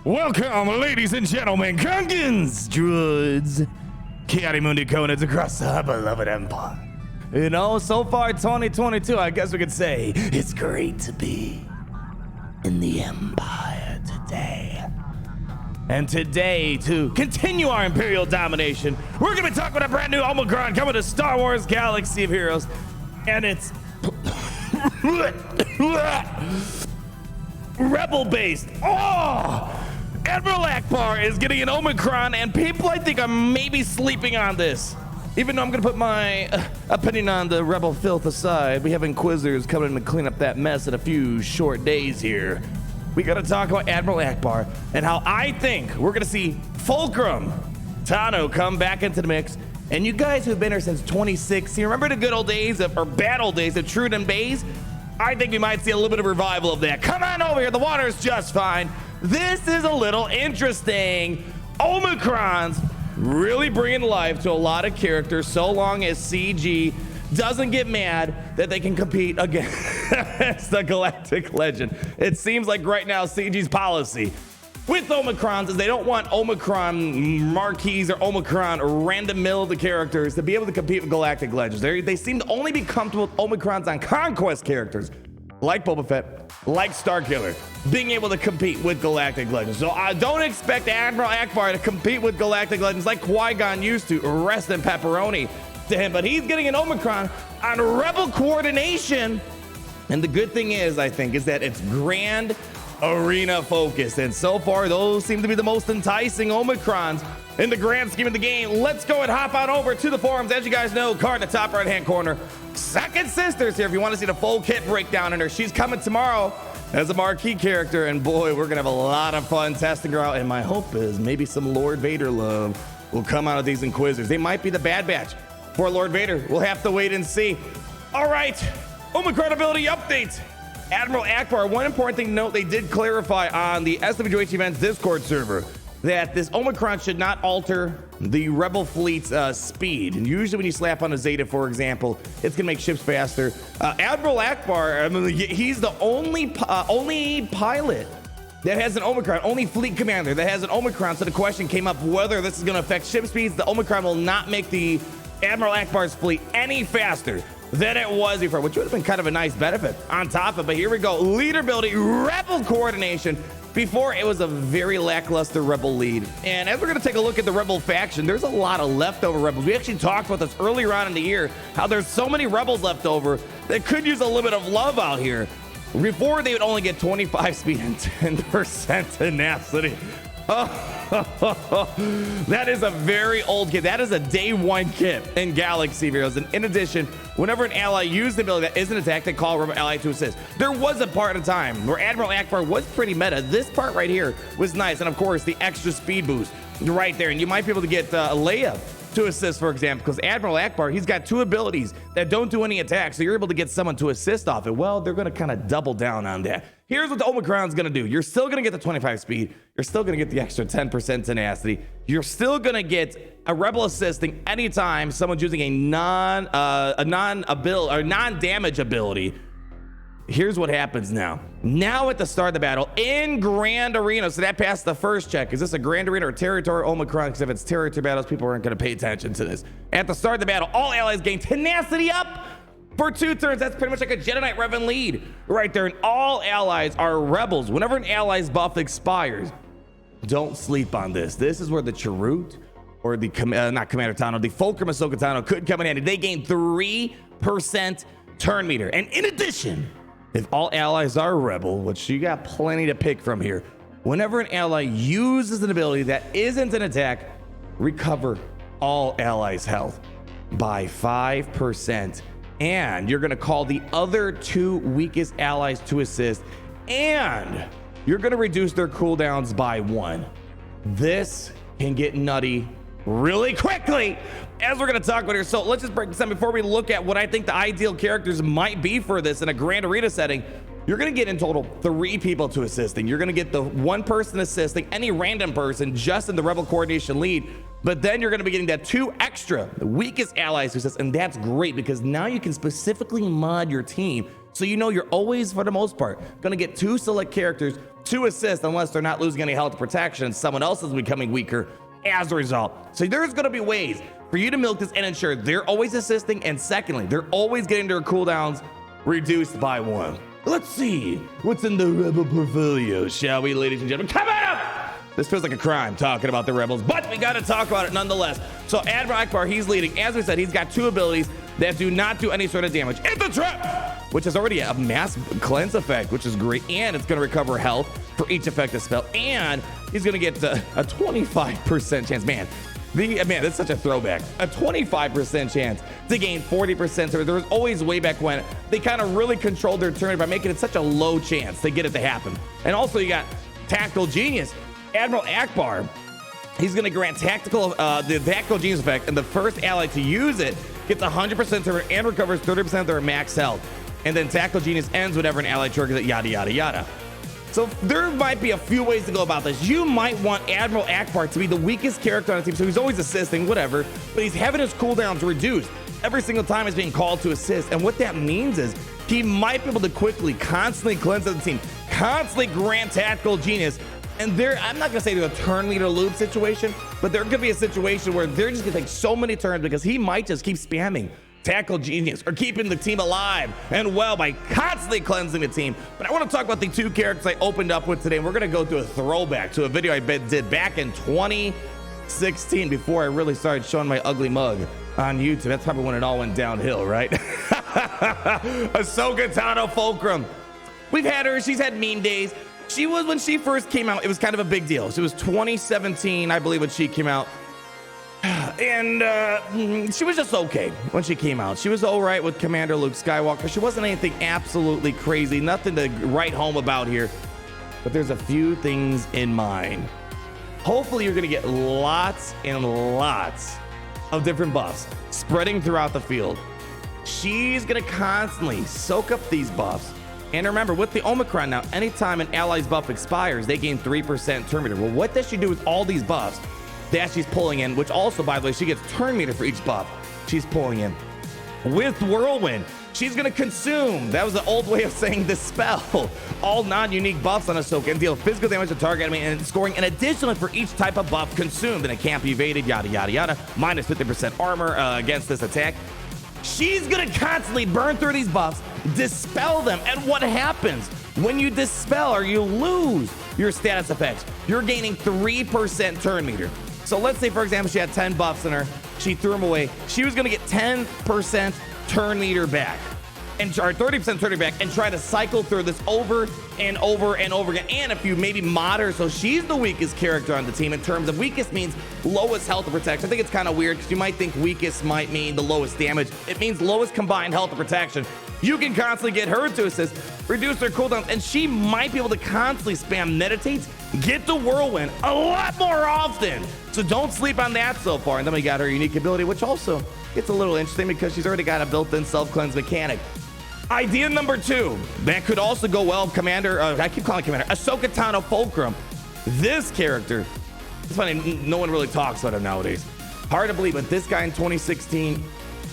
Welcome, ladies and gentlemen, Gungans, druids, Chaotic Mundi Conans across the beloved empire. You know, so far 2022, I guess we could say it's great to be in the empire today. And today, to continue our imperial domination, we're gonna be talking about a brand new Omicron coming to Star Wars Galaxy of Heroes, and it's rebel-based. Oh! Admiral Ackbar is getting an Omicron, and people, I think, are maybe sleeping on this. Even though I'm gonna put my opinion on the rebel filth aside, we have Inquisitors coming in to clean up that mess in a few short days here. We gotta talk about Admiral Ackbar and how I think we're gonna see Fulcrum Tano come back into the mix. And you guys who've been here since 2016, remember the good old days of, or bad old days of Chirrut and Baze? I think we might see a little bit of revival of that. Come on over here, the water's just fine. This is a little interesting. Omicrons really bringing life to a lot of characters so long as CG doesn't get mad that they can compete against the Galactic Legend. It seems like right now CG's policy with Omicrons is they don't want Omicron marquees or Omicron random mill the characters to be able to compete with Galactic Legends. They seem to only be comfortable with Omicrons on Conquest characters like Boba Fett, like Starkiller, being able to compete with Galactic Legends. So I don't expect Admiral Ackbar to compete with Galactic Legends like Qui-Gon used to, rest in pepperoni to him, but he's getting an Omicron on Rebel coordination. And the good thing is, I think, is that it's grand arena focused, and so far those seem to be the most enticing Omicrons in the grand scheme of the game. Let's go and hop on over to the forums. As you guys know, card in the top right hand corner, Second Sister's here if you want to see the full kit breakdown in her. She's coming tomorrow as a marquee character, and boy, we're gonna have a lot of fun testing her out. And my hope is maybe some Lord Vader love will come out of these Inquisitors. They might be the Bad Batch for Lord Vader. We'll have to wait and see. All right, Omicron ability update. Admiral Ackbar, one important thing to note, they did clarify on the SWGoH events Discord server that this Omicron should not alter the Rebel fleet's speed. And usually when you slap on a Zeta, for example, it's gonna make ships faster. Admiral Ackbar, I mean, he's the only pilot that has an Omicron, only fleet commander that has an Omicron. So the question came up whether this is gonna affect ship speeds. The Omicron will not make the Admiral Ackbar's fleet any faster than it was before, which would have been kind of a nice benefit on top of it. But here we go, leader ability, rebel coordination. Before, it was a very lackluster rebel lead. And as we're gonna take a look at the rebel faction, there's a lot of leftover rebels. We actually talked about this earlier on in the year, how there's so many rebels left over that could use a little bit of love out here. Before, they would only get 25 speed and 10% tenacity. That is a very old kit. That is a day one kit in Galaxy of Heroes. And in addition, whenever an ally used the ability that isn't attacked, they call a rebel ally to assist. There was a part of time where Admiral Ackbar was pretty meta. This part right here was nice. And of course, the extra speed boost right there. And you might be able to get Leia to assist, for example, because Admiral Ackbar, he's got two abilities that don't do any attacks. So you're able to get someone to assist off it. Well, they're going to kind of double down on that. Here's what the Omicron's going to do. You're still going to get the 25 speed. You're still going to get the extra 10% tenacity. You're still going to get a rebel assisting anytime someone's using a non-damage ability. Here's what happens now. Now at the start of the battle in Grand Arena, so that passed the first check. Is this a Grand Arena or territory Omicron? Because if it's territory battles, people aren't going to pay attention to this. At the start of the battle, all allies gain tenacity up for 2 turns. That's pretty much like a Jedi Knight Revan lead right there. And all allies are rebels. Whenever an ally's buff expires, don't sleep on this. This is where the Chirrut, or the not Commander Tano, the Fulcrum Ahsoka Tano could come in handy. They gain 3% turn meter. And in addition, if all allies are a rebel, which you got plenty to pick from here, whenever an ally uses an ability that isn't an attack, recover all allies' health by 5%. And you're gonna call the other 2 weakest allies to assist, and you're gonna reduce their cooldowns by 1. This can get nutty really quickly, as we're going to talk about here. So let's just break this down before we look at what I think the ideal characters might be for this in a Grand Arena setting. You're going to get in total 3 people to assisting. You're going to get the 1 person assisting, any random person just in the rebel coordination lead, but then you're going to be getting that 2 extra, the weakest allies to assist, and that's great because now you can specifically mod your team So you know you're always, for the most part, going to get 2 select characters, 2 assists, unless they're not losing any health or protection and someone else is becoming weaker as a result. So there's going to be ways for you to milk this and ensure they're always assisting, and secondly, they're always getting their cooldowns reduced by 1. Let's see what's in the Rebel portfolio, shall we, ladies and gentlemen? Come on! This feels like a crime talking about the Rebels, but we got to talk about it nonetheless. So Admiral Ackbar, he's leading. As we said, he's got 2 abilities that do not do any sort of damage. In the trap, which is already a mass cleanse effect, which is great, and it's going to recover health for each effective spell, and he's going to get a 25% chance. Man, that's such a throwback. A 25% chance to gain 40%. So there was always way back when they kind of really controlled their turn by making it such a low chance to get it to happen. And also you got Tactical Genius. Admiral Ackbar, he's going to grant the Tactical Genius effect, and the first ally to use it gets 100% turn and recovers 30% of their max health. And then Tactical Genius ends whenever an ally triggers it, yada, yada, yada. So there might be a few ways to go about this. You might want Admiral Ackbar to be the weakest character on the team, so he's always assisting, whatever, but he's having his cooldowns reduced every single time he's being called to assist. And what that means is he might be able to quickly, constantly cleanse the team, constantly grant Tactical Genius. And I'm not going to say there's a turn leader loop situation, but there could be a situation where they're just going to take so many turns because he might just keep spamming Tactical Genius or keeping the team alive and well by constantly cleansing the team. But I want to talk about the 2 characters I opened up with today, and we're going to go through a throwback to a video I did back in 2016 before I really started showing my ugly mug on YouTube. That's probably when it all went downhill, right? Ahsoka Tano Fulcrum. We've had her. She's had meme days. She was, when she first came out, it was kind of a big deal. So it was 2017, I believe, when she came out. And she was just okay when she came out. She was all right with Commander Luke Skywalker. She wasn't anything absolutely crazy, nothing to write home about here. But there's a few things in mind. Hopefully you're going to get lots and lots of different buffs spreading throughout the field. She's going to constantly soak up these buffs. And remember, with the Omicron now, anytime an ally's buff expires, they gain 3% turn meter. Well, what does she do with all these buffs that she's pulling in, which also, by the way, she gets turn meter for each buff she's pulling in? With Whirlwind, she's going to consume, that was the old way of saying dispel, all non-unique buffs on Ahsoka and deal physical damage to target enemy and scoring an additional for each type of buff consumed, and it can't be evaded, yada, yada, yada, minus 50% armor against this attack. She's going to constantly burn through these buffs, dispel them, and what happens when you dispel or you lose your status effects? You're gaining 3% turn meter. So let's say, for example, she had 10 buffs in her, she threw them away. She was going to get 10% turn meter back, and or 30% turn meter back, and try to cycle through this over and over and over again. And if you maybe mod her, so she's the weakest character on the team in terms of weakest means lowest health and protection. I think it's kind of weird because you might think weakest might mean the lowest damage. It means lowest combined health and protection. You can constantly get her to assist, reduce her cooldowns, and she might be able to constantly spam meditate, get the Whirlwind a lot more often. So don't sleep on that so far. And then we got her unique ability, which also gets a little interesting because she's already got a built-in self-cleanse mechanic. Idea number 2, that could also go well, I keep calling Commander, Ahsoka Tano Fulcrum. This character, it's funny, no one really talks about him nowadays. Hard to believe, but this guy in 2016,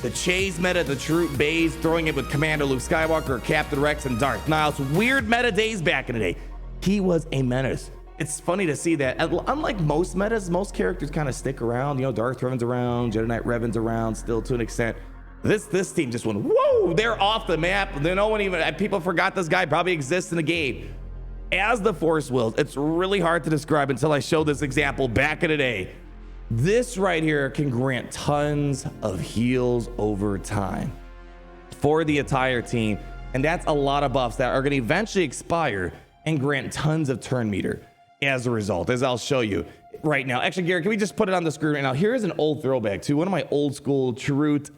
the Chase meta, the Chirrut Baze, throwing it with Commander Luke Skywalker, Captain Rex, and Darth Niles, weird meta days back in the day. He was a menace. It's funny to see that. Unlike most metas, most characters kind of stick around. You know, Darth Revan's around, Jedi Knight Revan's around still to an extent. This team just went, whoa, they're off the map. No one even, people forgot this guy probably exists in the game. As the Force wills, it's really hard to describe until I show this example back in the day. This right here can grant tons of heals over time for the entire team. And that's a lot of buffs that are going to eventually expire and grant tons of turn meter as a result, as I'll show you right now. Actually, Gary, can we just put it on the screen right now? Here's an old throwback to one of my old school Chirrut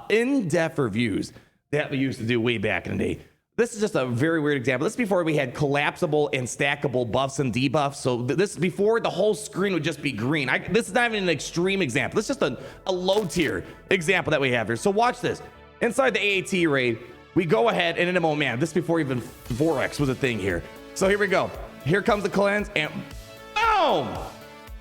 in-depth reviews that we used to do way back in the day. This is just a very weird example. This is before we had collapsible and stackable buffs and debuffs. So this is before the whole screen would just be green. This is not even an extreme example. This is just a low tier example that we have here. So watch this. Inside the AAT raid, we go ahead and in a moment, man, this is before even Vorex was a thing here. So here we go. Here comes the cleanse and boom!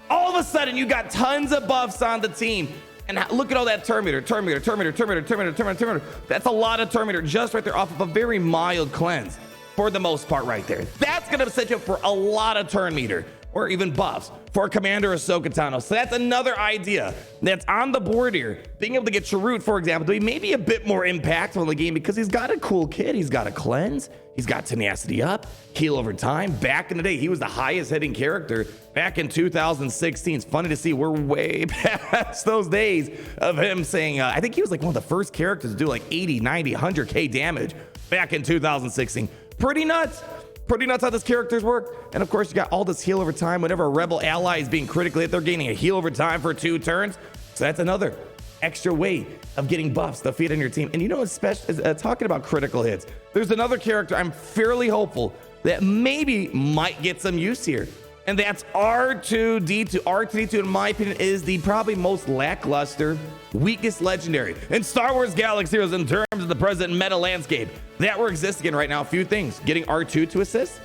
All of a sudden you got tons of buffs on the team. And look at all that turn meter. That's a lot of turn meter just right there off of a very mild cleanse for the most part right there. That's going to set you up for a lot of turn meter or even buffs for Commander Ahsoka Tano. So that's another idea that's on the board here. Being able to get Chirrut, for example, to be maybe a bit more impactful in the game because he's got a cool kit. He's got a cleanse. He's got tenacity up, heal over time. Back in the day, he was the highest hitting character back in 2016. It's funny to see we're way past those days of him saying, I think he was like one of the first characters to do like 80, 90, 100K damage back in 2016. Pretty nuts. Pretty nuts how this characters work. And of course, you got all this heal over time. Whenever a rebel ally is being critically hit, they're gaining a heal over time for 2 turns. So that's another extra way of getting buffs to feed on your team. And you know, especially talking about critical hits, there's another character I'm fairly hopeful that maybe might get some use here. And that's R2-D2. R2-D2, in my opinion, is the probably most lackluster, weakest legendary in Star Wars Galaxy Heroes in terms of the present meta landscape that we're existing in right now. A few things. Getting R2 to assist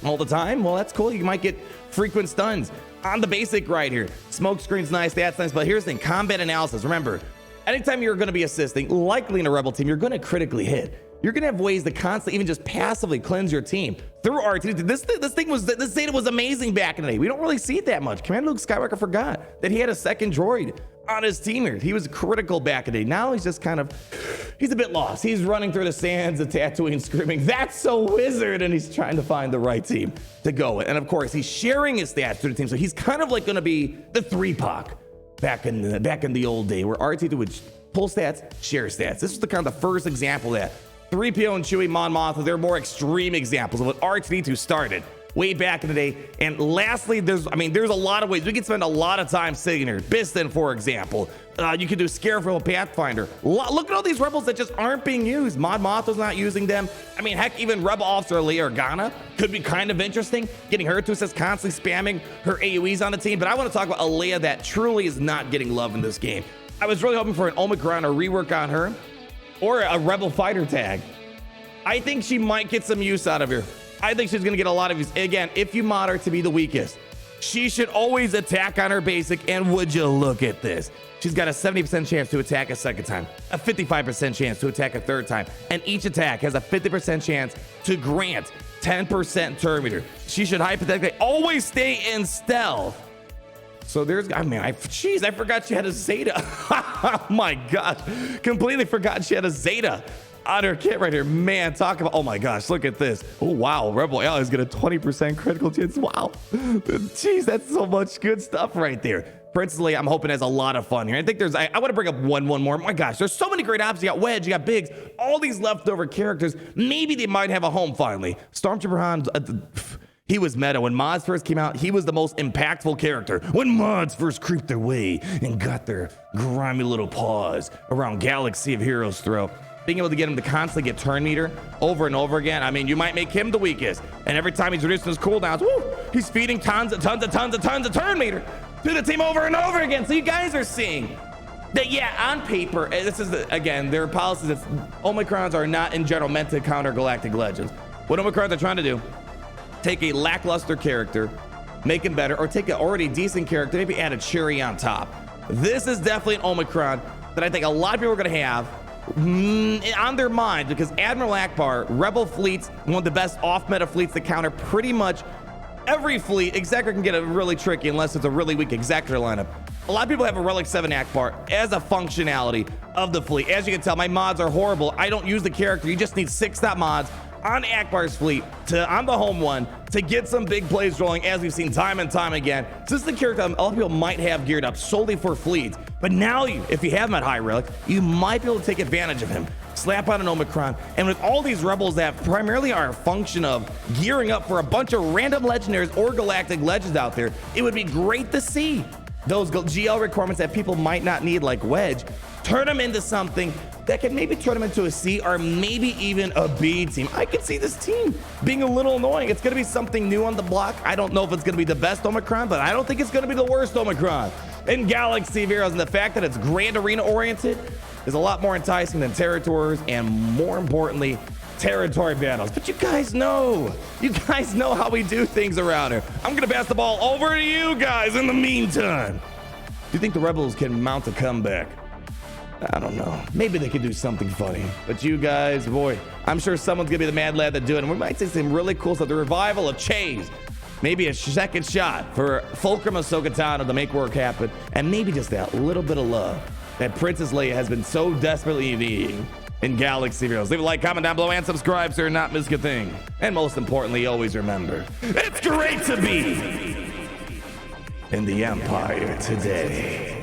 all the time. Well, that's cool. You might get frequent stuns on the basic right here. Smoke screen's nice, that's nice. But here's the thing, combat analysis. Remember, anytime you're going to be assisting, likely in a rebel team, you're going to critically hit. You're going to have ways to constantly, even just passively cleanse your team through R2. This data was amazing back in the day. We don't really see it that much. Commander Luke Skywalker forgot that he had a second droid on his team here. He was critical back in the day. Now he's just kind of, he's a bit lost. He's running through the sands of Tatooine screaming, "That's so wizard!" And he's trying to find the right team to go with. And of course, he's sharing his stats to the team. So he's kind of like going to be the 3-Pac back in the old day where R2 would pull stats, share stats. This was the kind of the first example of that. 3PO and Chewie, Mon Mothma, they're more extreme examples of what R2-D2 started way back in the day. And lastly, there's a lot of ways. We can spend a lot of time sitting here. Biston, for example. You can do Scarifil Pathfinder. Look at all these rebels that just aren't being used. Mon Mothma's not using them. I mean, heck, even Rebel Officer Leia Organa could be kind of interesting. Getting her to assist, constantly spamming her AoEs on the team. But I want to talk about a Leia that truly is not getting love in this game. I was really hoping for an Omicron or rework on her, or a Rebel Fighter tag. I think she might get some use out of here. I think she's gonna get a lot of use. Again, if you mod her to be the weakest, she should always attack on her basic, and would you look at this? She's got a 70% chance to attack a second time, a 55% chance to attack a third time, and each attack has a 50% chance to grant 10% turn meter. She should hypothetically always stay in stealth. So there's, I forgot she had a Zeta. Oh my gosh, completely forgot she had a Zeta on her kit right here. Man, talk about, oh my gosh, look at this. Oh wow, Rebel Allies get a 20% critical chance. Wow, jeez, that's so much good stuff right there. Princess Leia, I'm hoping has a lot of fun here. I think there's, I want to bring up one more. My gosh, there's so many great options. You got Wedge, you got Biggs, all these leftover characters. Maybe they might have a home finally. Stormtrooper Han, he was meta. When mods first came out, he was the most impactful character. When mods first creeped their way and got their grimy little paws around Galaxy of Heroes throat, being able to get him to constantly get turn meter over and over again, I mean, you might make him the weakest. And every time he's reducing his cooldowns, woo, he's feeding tons of turn meter to the team over and over again. So you guys are seeing that, yeah, on paper, this is, again, their policies that Omicrons are not in general meant to counter Galactic Legends. What Omicrons are trying to do, take a lackluster character, make him better, or take an already decent character, maybe add a cherry on top. This is definitely an Omicron that I think a lot of people are going to have on their mind, because Admiral Ackbar, Rebel fleets, one of the best off-meta fleets that counter pretty much every fleet. Executor can get it really tricky unless it's a really weak Executor lineup. A lot of people have a Relic 7 Ackbar as a functionality of the fleet. As you can tell, my mods are horrible. I don't use the character. You just need 6-stop mods on Ackbar's fleet on the home one to get some big plays rolling, as we've seen time and time again. So this is the character a lot of people might have geared up solely for fleets, but now if you have him at high relic, you might be able to take advantage of him. Slap on an Omicron, and with all these rebels that primarily are a function of gearing up for a bunch of random legendaries or galactic legends out there, it would be great to see those GL requirements that people might not need, like Wedge, turn them into something that can maybe turn them into a C or maybe even a B team. I can see this team being a little annoying. It's going to be something new on the block. I don't know if it's going to be the best Omicron, but I don't think it's going to be the worst Omicron in Galaxy of Heroes. And the fact that it's Grand Arena oriented is a lot more enticing than territories and, more importantly, territory battles. But you guys know how we do things around here. I'm going to pass the ball over to you guys in the meantime. you think the Rebels can mount a comeback? I don't know. Maybe they could do something funny. But you guys, boy, I'm sure someone's gonna be the mad lad that do it. And we might see some really cool stuff. The revival of Chase. Maybe a second shot for Fulcrum Ahsoka Tano to make work happen. And maybe just that little bit of love that Princess Leia has been so desperately needing in Galaxy Heroes. Leave a like, comment down below, and subscribe so you're not missing a thing. And most importantly, always remember, it's great to be in the Empire today.